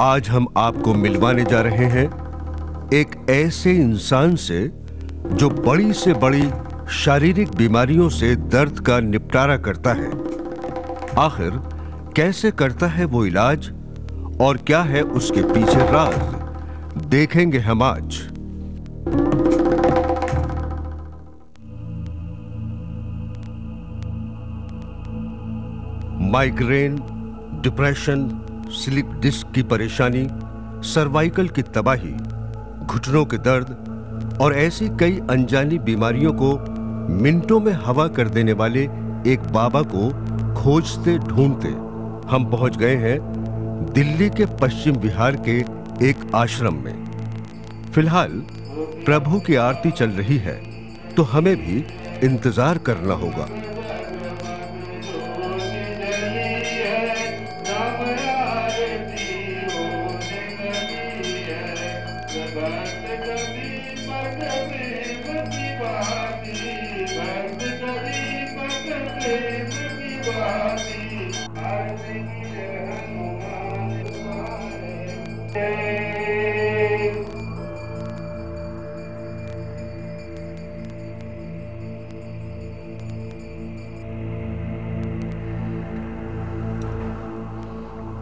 आज हम आपको मिलवाने जा रहे हैं एक ऐसे इंसान से जो बड़ी से बड़ी शारीरिक बीमारियों से दर्द का निपटारा करता है। आखिर कैसे करता है वो इलाज और क्या है उसके पीछे राज, देखेंगे हम आज। माइग्रेन, डिप्रेशन, स्लिप डिस्क की परेशानी, सर्वाइकल की तबाही, घुटनों के दर्द और ऐसी कई अनजानी बीमारियों को मिनटों में हवा कर देने वाले एक बाबा को खोजते ढूंढते हम पहुंच गए हैं दिल्ली के पश्चिम बिहार के एक आश्रम में। फिलहाल प्रभु की आरती चल रही है तो हमें भी इंतजार करना होगा।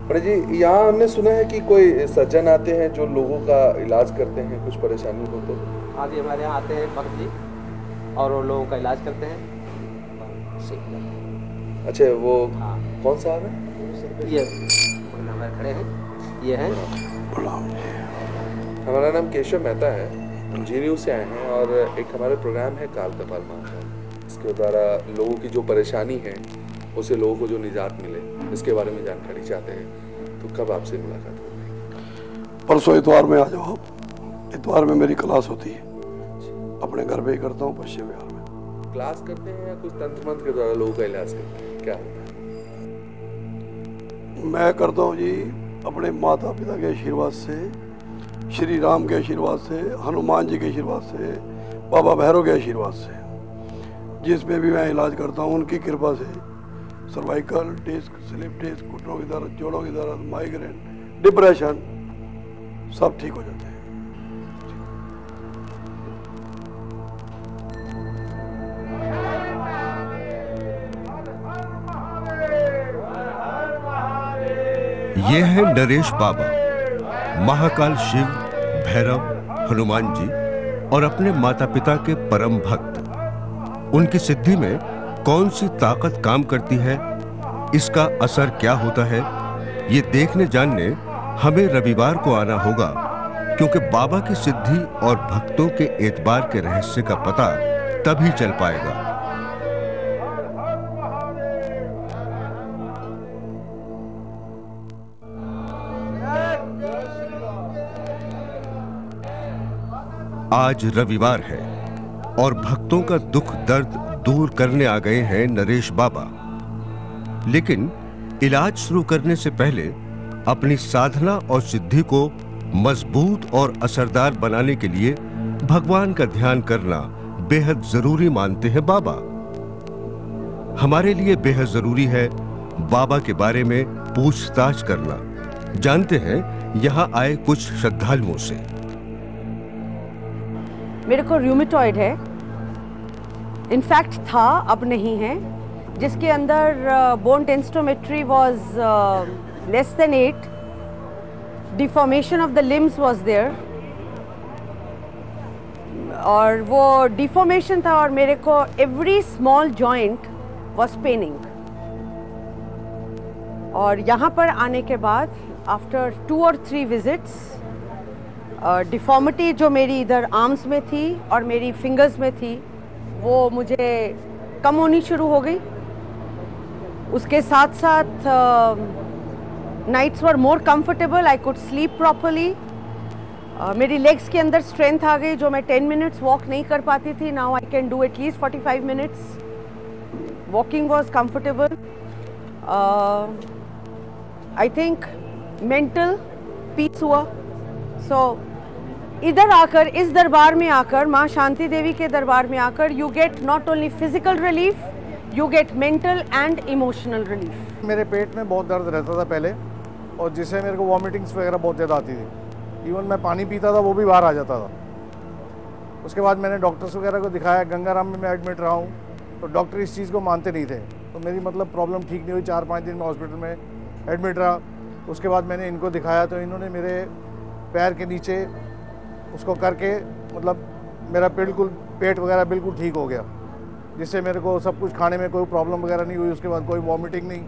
पंडित जी, यहाँ हमने सुना है कि कोई सज्जन आते हैं जो लोगों का इलाज करते हैं, कुछ परेशानी हो तो। हाँ जी, हमारे यहाँ आते हैं भक्त जी और वो लोगों का इलाज करते हैं। अच्छा, वो हाँ। कौन साहब है? ये हमारे खड़े हैं, ये हैं। हमारा नाम केशव मेहता है, हम जी न्यूज़ से आए हैं और एक हमारा प्रोग्राम है काल कपाल मानव, इसके द्वारा लोगों की जो परेशानी है उससे लोगों को जो निजात मिले इसके बारे में जानकारी चाहते हैं। तो कब आपसे मुलाकात होगी? परसों इतवार में आ जाओ आप। इतवार में मेरी क्लास होती है, अपने घर पे ही करता हूँ पश्चिम बिहार में। क्लास करते हैं या कुछ तंत्र मंत्र के द्वारा लोगों का इलाज करते हैं, क्या होता है? मैं करता हूँ जी अपने माता पिता के आशीर्वाद से, श्री राम के आशीर्वाद से, हनुमान जी के आशीर्वाद से, बाबा भैरव के आशीर्वाद से, जिसमें भी मैं इलाज करता हूँ उनकी कृपा से सर्वाइकल डिस्क, स्लिप डिस्क, घुटनों की दर्द, जोड़ों की दर्द, माइग्रेन, डिप्रेशन सब ठीक हो जाते हैं। ये है नरेश बाबा, महाकाल शिव, भैरव, हनुमान जी और अपने माता पिता के परम भक्त। उनकी सिद्धि में कौन सी ताकत काम करती है, इसका असर क्या होता है, ये देखने जानने हमें रविवार को आना होगा, क्योंकि बाबा की सिद्धि और भक्तों के एतबार के रहस्य का पता तभी चल पाएगा। आज रविवार है और भक्तों का दुख दर्द दूर करने आ गए हैं नरेश बाबा। लेकिन इलाज शुरू करने से पहले अपनी साधना और सिद्धि को मजबूत और असरदार बनाने के लिए भगवान का ध्यान करना बेहद जरूरी मानते हैं बाबा। हमारे लिए बेहद जरूरी है बाबा के बारे में पूछताछ करना। जानते हैं यहां आए कुछ श्रद्धालुओं से। मेरे को रूमेटॉइड है, इनफैक्ट था, अब नहीं है, जिसके अंदर bone densitometry was less than 8, deformation of the limbs was there, और वो डिफॉर्मेशन था और मेरे को every small joint was paining. और यहाँ पर आने के बाद आफ्टर 2 और 3 विजिट्स डिफॉर्मिटी जो मेरी इधर आर्म्स में थी और मेरी फिंगर्स में थी वो मुझे कम होनी शुरू हो गई। उसके साथ साथ nights were more comfortable, I could sleep properly. मेरी लेग्स के अंदर स्ट्रेंथ आ गई, जो मैं 10 मिनट्स वॉक नहीं कर पाती थी, now I can do at least 45 minutes. Walking was comfortable. I think mental peace हुआ। सो इधर आकर, इस दरबार में आकर, माँ शांति देवी के दरबार में आकर, you get not only physical relief, you get mental and emotional relief. मेरे पेट में बहुत दर्द रहता था पहले, और जिससे मेरे को वॉमिटिंग्स वगैरह बहुत ज़्यादा आती थी। इवन मैं पानी पीता था वो भी बाहर आ जाता था। उसके बाद मैंने डॉक्टर्स वगैरह को दिखाया, गंगाराम में मैं एडमिट रहा हूँ, तो डॉक्टर इस चीज़ को मानते नहीं थे। तो मेरी मतलब प्रॉब्लम ठीक नहीं हुई, 4-5 दिन में हॉस्पिटल में एडमिट रहा। उसके बाद मैंने इनको दिखाया तो इन्होंने मेरे पैर के नीचे उसको करके मतलब मेरा बिल्कुल पेट वगैरह बिल्कुल ठीक हो गया, जिससे मेरे को सब कुछ खाने में कोई प्रॉब्लम वगैरह नहीं हुई। उसके बाद कोई वॉमिटिंग नहीं।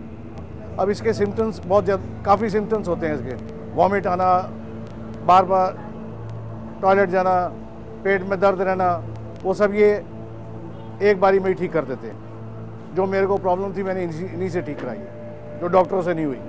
अब इसके सिम्टम्स बहुत ज़्यादा, काफ़ी सिम्टम्स होते हैं इसके, वॉमिट आना, बार बार टॉयलेट जाना, पेट में दर्द रहना, वो सब ये एक बारी में ही ठीक कर देते हैं। जो मेरे को प्रॉब्लम थी मैंने इन्हीं से ठीक कराई है, जो डॉक्टरों से नहीं हुई।